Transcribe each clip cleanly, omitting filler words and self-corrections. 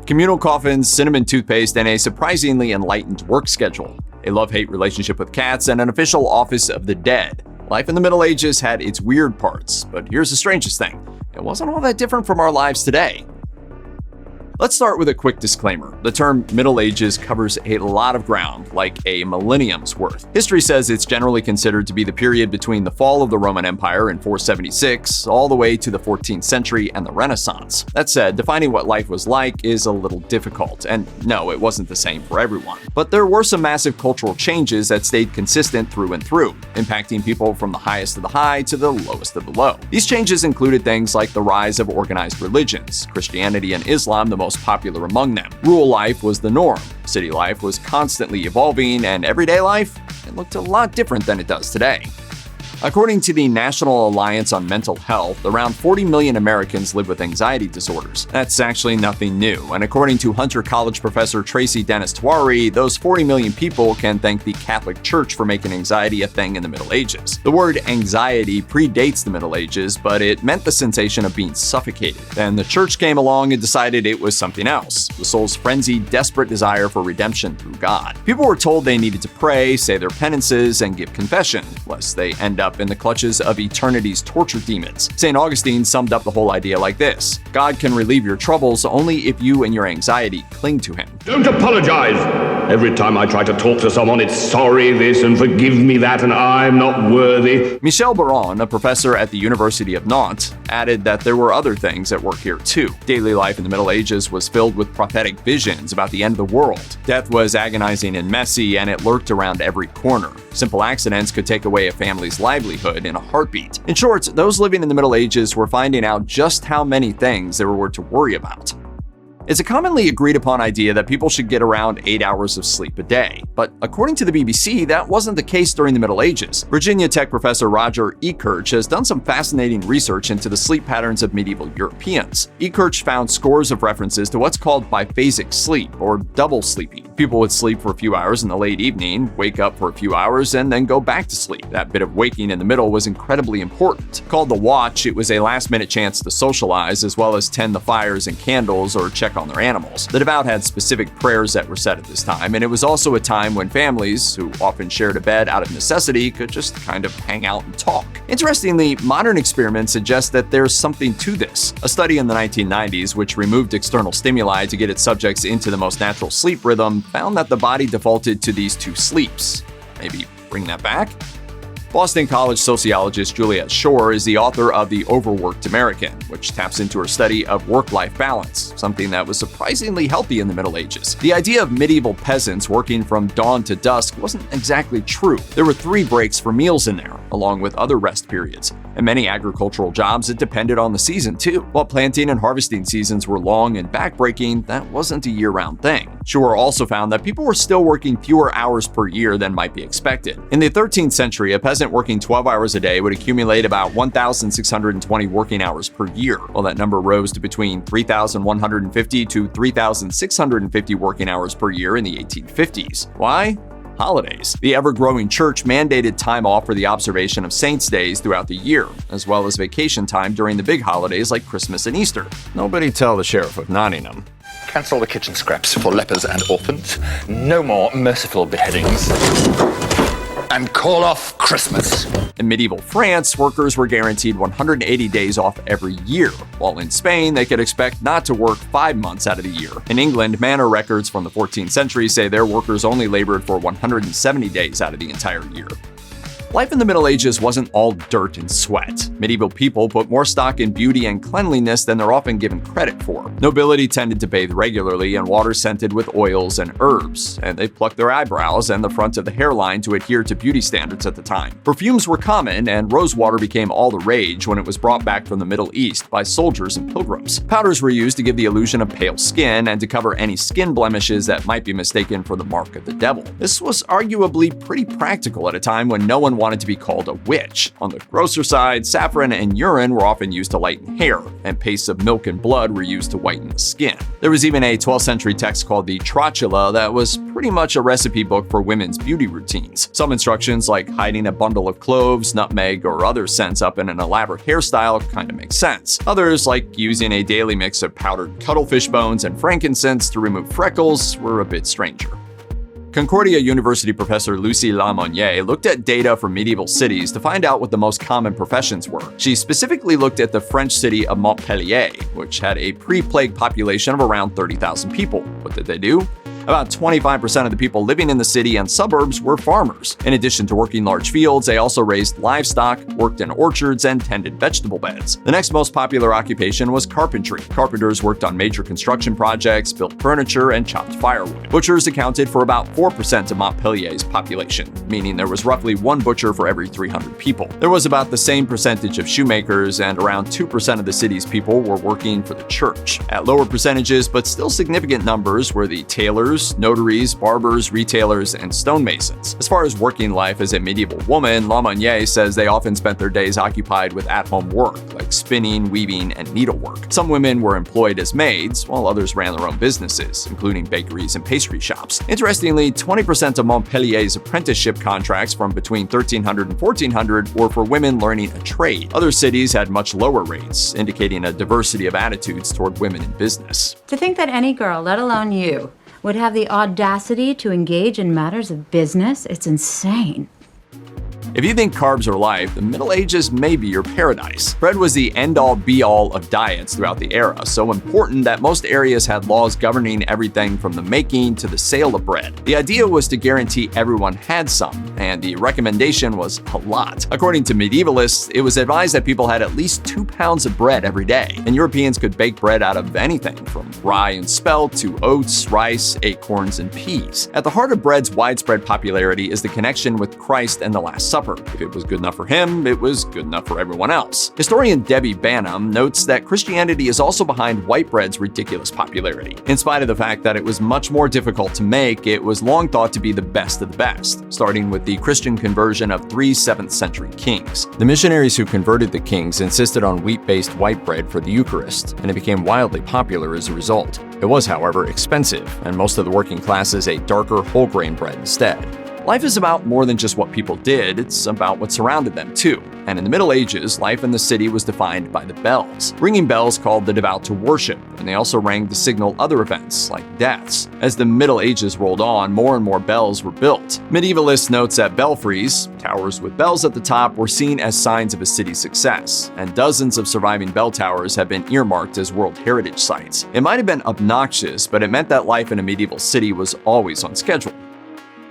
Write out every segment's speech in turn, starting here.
Communal coffins, cinnamon toothpaste, and a surprisingly enlightened work schedule. A love-hate relationship with cats, and an official office of the dead. Life in the Middle Ages had its weird parts, but here's the strangest thing. It wasn't all that different from our lives today. Let's start with a quick disclaimer. The term Middle Ages covers a lot of ground, like a millennium's worth. History says it's generally considered to be the period between the fall of the Roman Empire in 476 all the way to the 14th century and the Renaissance. That said, defining what life was like is a little difficult, and no, it wasn't the same for everyone. But there were some massive cultural changes that stayed consistent through and through, impacting people from the highest of the high to the lowest of the low. These changes included things like the rise of organized religions, Christianity and Islam the most popular among them. Rural life was the norm, city life was constantly evolving, and everyday life, it looked a lot different than it does today. According to the National Alliance on Mental Health, around 40 million Americans live with anxiety disorders. That's actually nothing new, and according to Hunter College professor Tracy Dennis-Tawari, those 40 million people can thank the Catholic Church for making anxiety a thing in the Middle Ages. The word anxiety predates the Middle Ages, but it meant the sensation of being suffocated. Then the Church came along and decided it was something else, the soul's frenzied, desperate desire for redemption through God. People were told they needed to pray, say their penances, and give confession, lest they end up in the clutches of eternity's torture demons. St. Augustine summed up the whole idea like this: God can relieve your troubles only if you and your anxiety cling to him. Don't apologize. Every time I try to talk to someone, it's sorry this and forgive me that and I'm not worthy. Michel Baron, a professor at the University of Nantes, added that there were other things at work here too. Daily life in the Middle Ages was filled with prophetic visions about the end of the world. Death was agonizing and messy, and it lurked around every corner. Simple accidents could take away a family's livelihood in a heartbeat. In short, those living in the Middle Ages were finding out just how many things there were to worry about. It's a commonly agreed upon idea that people should get around 8 hours of sleep a day. But according to the BBC, that wasn't the case during the Middle Ages. Virginia Tech professor Roger Ekirch has done some fascinating research into the sleep patterns of medieval Europeans. Ekirch found scores of references to what's called biphasic sleep, or double sleeping. People would sleep for a few hours in the late evening, wake up for a few hours, and then go back to sleep. That bit of waking in the middle was incredibly important. Called the watch, it was a last-minute chance to socialize, as well as tend the fires and candles or check on their animals. The devout had specific prayers that were said at this time, and it was also a time when families, who often shared a bed out of necessity, could just kind of hang out and talk. Interestingly, modern experiments suggest that there's something to this. A study in the 1990s, which removed external stimuli to get its subjects into the most natural sleep rhythm, found that the body defaulted to these two sleeps. Maybe bring that back? Boston College sociologist Juliet Schor is the author of The Overworked American, which taps into her study of work-life balance, something that was surprisingly healthy in the Middle Ages. The idea of medieval peasants working from dawn to dusk wasn't exactly true. There were 3 breaks for meals in there, along with other rest periods. In many agricultural jobs, it depended on the season too. While planting and harvesting seasons were long and backbreaking, that wasn't a year-round thing. Schor also found that people were still working fewer hours per year than might be expected. In the 13th century, a peasant working 12 hours a day would accumulate about 1,620 working hours per year, while that number rose to between 3,150 to 3,650 working hours per year in the 1850s. Why? Holidays. The ever-growing church mandated time off for the observation of saints' days throughout the year, as well as vacation time during the big holidays like Christmas and Easter. Nobody tell the Sheriff of Nottingham. Cancel the kitchen scraps for lepers and orphans. No more merciful beheadings. And call off Christmas. In medieval France, workers were guaranteed 180 days off every year, while in Spain, they could expect not to work 5 months out of the year. In England, manor records from the 14th century say their workers only labored for 170 days out of the entire year. Life in the Middle Ages wasn't all dirt and sweat. Medieval people put more stock in beauty and cleanliness than they're often given credit for. Nobility tended to bathe regularly in water scented with oils and herbs, and they plucked their eyebrows and the front of the hairline to adhere to beauty standards at the time. Perfumes were common, and rosewater became all the rage when it was brought back from the Middle East by soldiers and pilgrims. Powders were used to give the illusion of pale skin and to cover any skin blemishes that might be mistaken for the mark of the devil. This was arguably pretty practical at a time when no one wanted to be called a witch. On the grosser side, saffron and urine were often used to lighten hair, and pastes of milk and blood were used to whiten the skin. There was even a 12th century text called the Trotula that was pretty much a recipe book for women's beauty routines. Some instructions, like hiding a bundle of cloves, nutmeg, or other scents up in an elaborate hairstyle, kind of make sense. Others, like using a daily mix of powdered cuttlefish bones and frankincense to remove freckles, were a bit stranger. Concordia University professor Lucie Lamonnier looked at data from medieval cities to find out what the most common professions were. She specifically looked at the French city of Montpellier, which had a pre-plague population of around 30,000 people. What did they do? About 25% of the people living in the city and suburbs were farmers. In addition to working large fields, they also raised livestock, worked in orchards, and tended vegetable beds. The next most popular occupation was carpentry. Carpenters worked on major construction projects, built furniture, and chopped firewood. Butchers accounted for about 4% of Montpellier's population, meaning there was roughly one butcher for every 300 people. There was about the same percentage of shoemakers, and around 2% of the city's people were working for the church. At lower percentages, but still significant numbers, were the tailors, notaries, barbers, retailers, and stonemasons. As far as working life as a medieval woman, Lamonnier says they often spent their days occupied with at-home work, like spinning, weaving, and needlework. Some women were employed as maids, while others ran their own businesses, including bakeries and pastry shops. Interestingly, 20% of Montpellier's apprenticeship contracts from between 1300 and 1400 were for women learning a trade. Other cities had much lower rates, indicating a diversity of attitudes toward women in business. To think that any girl, let alone you, would have the audacity to engage in matters of business, it's insane. If you think carbs are life, the Middle Ages may be your paradise. Bread was the end-all be-all of diets throughout the era, so important that most areas had laws governing everything from the making to the sale of bread. The idea was to guarantee everyone had some, and the recommendation was a lot. According to medievalists, it was advised that people had at least 2 pounds of bread every day, and Europeans could bake bread out of anything from rye and spelt to oats, rice, acorns, and peas. At the heart of bread's widespread popularity is the connection with Christ and the Last Supper. If it was good enough for him, it was good enough for everyone else. Historian Debbie Banham notes that Christianity is also behind white bread's ridiculous popularity. In spite of the fact that it was much more difficult to make, it was long thought to be the best of the best, starting with the Christian conversion of 3 7th century kings. The missionaries who converted the kings insisted on wheat-based white bread for the Eucharist, and it became wildly popular as a result. It was, however, expensive, and most of the working classes ate darker whole grain bread instead. Life is about more than just what people did, it's about what surrounded them too. And in the Middle Ages, life in the city was defined by the bells. Ringing bells called the devout to worship, and they also rang to signal other events, like deaths. As the Middle Ages rolled on, more and more bells were built. Medievalists notes that belfries, towers with bells at the top, were seen as signs of a city's success, and dozens of surviving bell towers have been earmarked as World Heritage Sites. It might have been obnoxious, but it meant that life in a medieval city was always on schedule.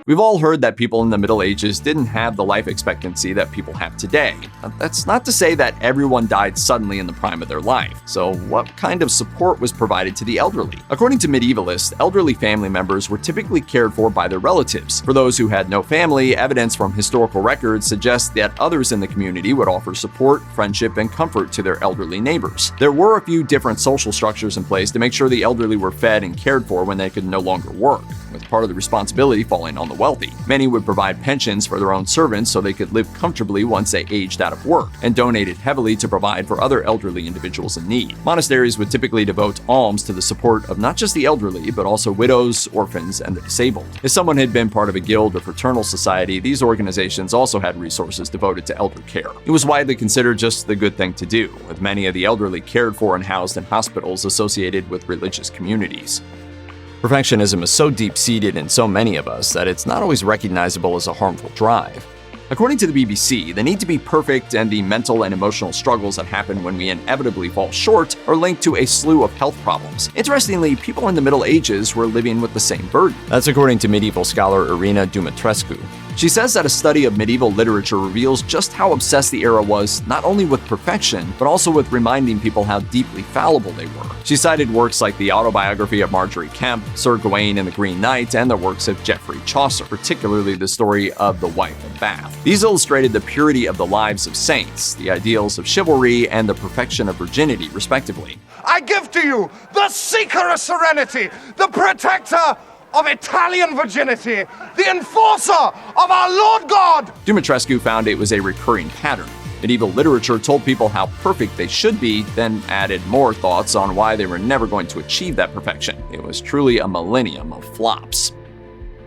We've all heard that people in the Middle Ages didn't have the life expectancy that people have today. That's not to say that everyone died suddenly in the prime of their life. So what kind of support was provided to the elderly? According to medievalists, elderly family members were typically cared for by their relatives. For those who had no family, evidence from historical records suggests that others in the community would offer support, friendship, and comfort to their elderly neighbors. There were a few different social structures in place to make sure the elderly were fed and cared for when they could no longer work, with part of the responsibility falling on the wealthy. Many would provide pensions for their own servants so they could live comfortably once they aged out of work, and donated heavily to provide for other elderly individuals in need. Monasteries would typically devote alms to the support of not just the elderly, but also widows, orphans, and the disabled. If someone had been part of a guild or fraternal society, these organizations also had resources devoted to elder care. It was widely considered just the good thing to do, with many of the elderly cared for and housed in hospitals associated with religious communities. Perfectionism is so deep-seated in so many of us that it's not always recognizable as a harmful drive. According to the BBC, the need to be perfect and the mental and emotional struggles that happen when we inevitably fall short are linked to a slew of health problems. Interestingly, people in the Middle Ages were living with the same burden. That's according to medieval scholar Irina Dumitrescu. She says that a study of medieval literature reveals just how obsessed the era was not only with perfection, but also with reminding people how deeply fallible they were. She cited works like the autobiography of Marjorie Kemp, Sir Gawain and the Green Knight, and the works of Geoffrey Chaucer, particularly the story of The Wife of Bath. These illustrated the purity of the lives of saints, the ideals of chivalry, and the perfection of virginity, respectively. I give to you the seeker of serenity, the protector of Italian virginity, the enforcer of our Lord God. Dumitrescu found it was a recurring pattern. Medieval literature told people how perfect they should be, then added more thoughts on why they were never going to achieve that perfection. It was truly a millennium of flops.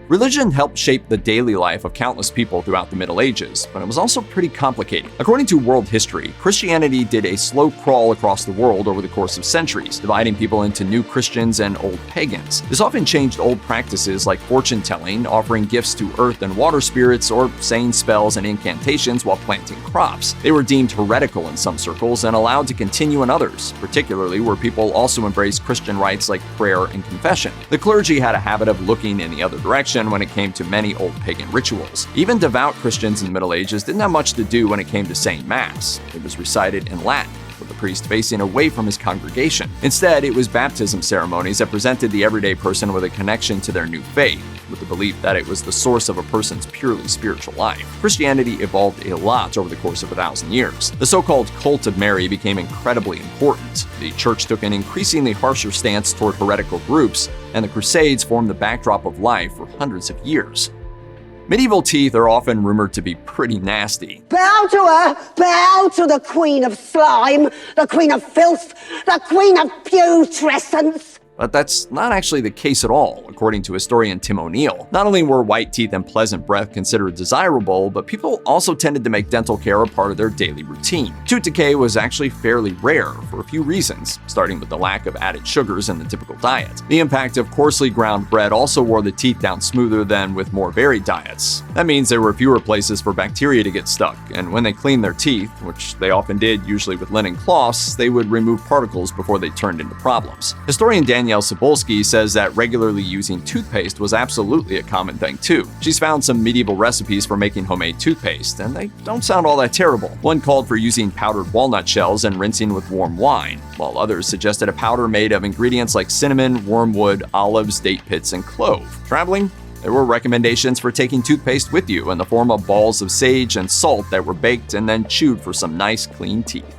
Religion helped shape the daily life of countless people throughout the Middle Ages, but it was also pretty complicated. According to world history, Christianity did a slow crawl across the world over the course of centuries, dividing people into new Christians and old pagans. This often changed old practices like fortune-telling, offering gifts to earth and water spirits, or saying spells and incantations while planting crops. They were deemed heretical in some circles and allowed to continue in others, particularly where people also embraced Christian rites like prayer and confession. The clergy had a habit of looking in the other direction when it came to many old pagan rituals. Even devout Christians in the Middle Ages didn't have much to do when it came to saying Mass. It was recited in Latin, with the priest facing away from his congregation. Instead, it was baptism ceremonies that presented the everyday person with a connection to their new faith, with the belief that it was the source of a person's purely spiritual life. Christianity evolved a lot over the course of 1,000 years. The so-called cult of Mary became incredibly important. The church took an increasingly harsher stance toward heretical groups, and the Crusades formed the backdrop of life for hundreds of years. Medieval teeth are often rumored to be pretty nasty. Bow to her! Bow to the Queen of Slime, the Queen of Filth, the Queen of Putrescence! But that's not actually the case at all, according to historian Tim O'Neill. Not only were white teeth and pleasant breath considered desirable, but people also tended to make dental care a part of their daily routine. Tooth decay was actually fairly rare for a few reasons, starting with the lack of added sugars in the typical diet. The impact of coarsely ground bread also wore the teeth down smoother than with more varied diets. That means there were fewer places for bacteria to get stuck, and when they cleaned their teeth, which they often did usually with linen cloths, they would remove particles before they turned into problems. Historian Danielle Cebulski says that regularly using toothpaste was absolutely a common thing too. She's found some medieval recipes for making homemade toothpaste, and they don't sound all that terrible. One called for using powdered walnut shells and rinsing with warm wine, while others suggested a powder made of ingredients like cinnamon, wormwood, olives, date pits, and clove. Traveling? There were recommendations for taking toothpaste with you in the form of balls of sage and salt that were baked and then chewed for some nice, clean teeth.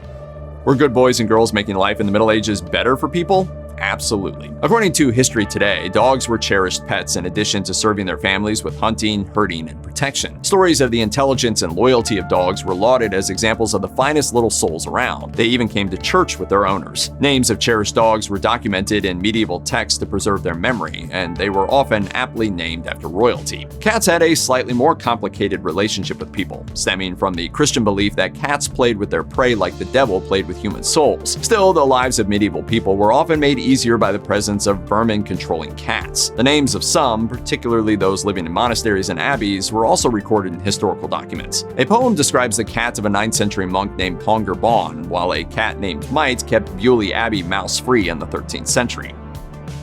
Were good boys and girls making life in the Middle Ages better for people? Absolutely. According to History Today, dogs were cherished pets in addition to serving their families with hunting, herding, and protection. Stories of the intelligence and loyalty of dogs were lauded as examples of the finest little souls around. They even came to church with their owners. Names of cherished dogs were documented in medieval texts to preserve their memory, and they were often aptly named after royalty. Cats had a slightly more complicated relationship with people, stemming from the Christian belief that cats played with their prey like the devil played with human souls. Still, the lives of medieval people were often made easier by the presence of vermin-controlling cats. The names of some, particularly those living in monasteries and abbeys, were also recorded in historical documents. A poem describes the cat of a 9th century monk named Ponger Bon, while a cat named Mite kept Beaulieu Abbey mouse-free in the 13th century.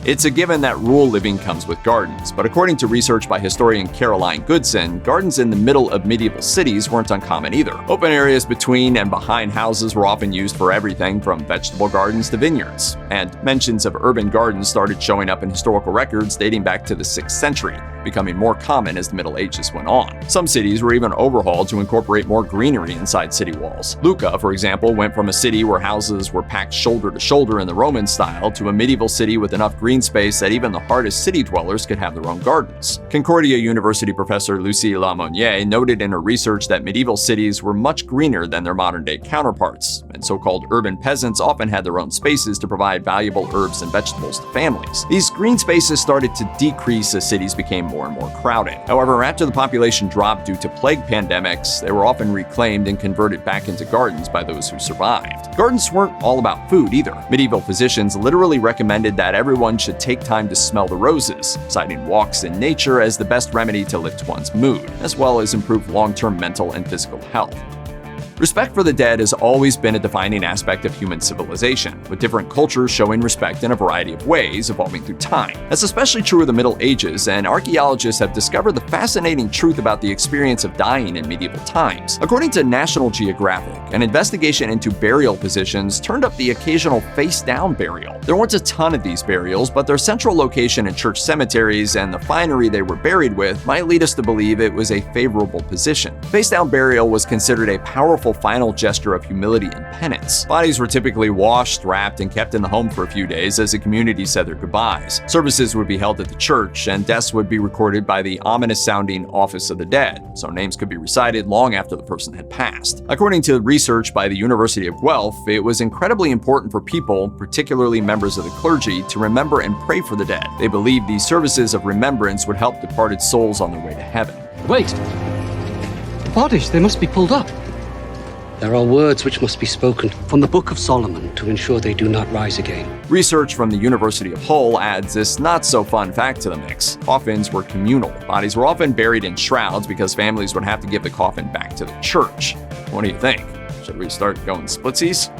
It's a given that rural living comes with gardens, but according to research by historian Caroline Goodson, gardens in the middle of medieval cities weren't uncommon either. Open areas between and behind houses were often used for everything from vegetable gardens to vineyards, and mentions of urban gardens started showing up in historical records dating back to the 6th century, becoming more common as the Middle Ages went on. Some cities were even overhauled to incorporate more greenery inside city walls. Lucca, for example, went from a city where houses were packed shoulder to shoulder in the Roman style to a medieval city with enough green space that even the hardest city dwellers could have their own gardens. Concordia University professor Lucie Lamonnier noted in her research that medieval cities were much greener than their modern-day counterparts, and so-called urban peasants often had their own spaces to provide valuable herbs and vegetables to families. These green spaces started to decrease as cities became more and more crowded. However, after the population dropped due to plague pandemics, they were often reclaimed and converted back into gardens by those who survived. Gardens weren't all about food either. Medieval physicians literally recommended that everyone should take time to smell the roses, citing walks in nature as the best remedy to lift one's mood, as well as improve long-term mental and physical health. Respect for the dead has always been a defining aspect of human civilization, with different cultures showing respect in a variety of ways, evolving through time. That's especially true of the Middle Ages, and archaeologists have discovered the fascinating truth about the experience of dying in medieval times. According to National Geographic, an investigation into burial positions turned up the occasional face-down burial. There weren't a ton of these burials, but their central location in church cemeteries and the finery they were buried with might lead us to believe it was a favorable position. Face-down burial was considered a powerful powerful final gesture of humility and penance. Bodies were typically washed, wrapped, and kept in the home for a few days as the community said their goodbyes. Services would be held at the church, and deaths would be recorded by the ominous-sounding Office of the Dead, so names could be recited long after the person had passed. According to research by the University of Guelph, it was incredibly important for people, particularly members of the clergy, to remember and pray for the dead. They believed these services of remembrance would help departed souls on their way to heaven. Wait! The bodies, they must be pulled up. There are words which must be spoken from the Book of Solomon to ensure they do not rise again. Research from the University of Hull adds this not-so-fun fact to the mix. Coffins were communal. Bodies were often buried in shrouds because families would have to give the coffin back to the church. What do you think? Should we start going splitsies?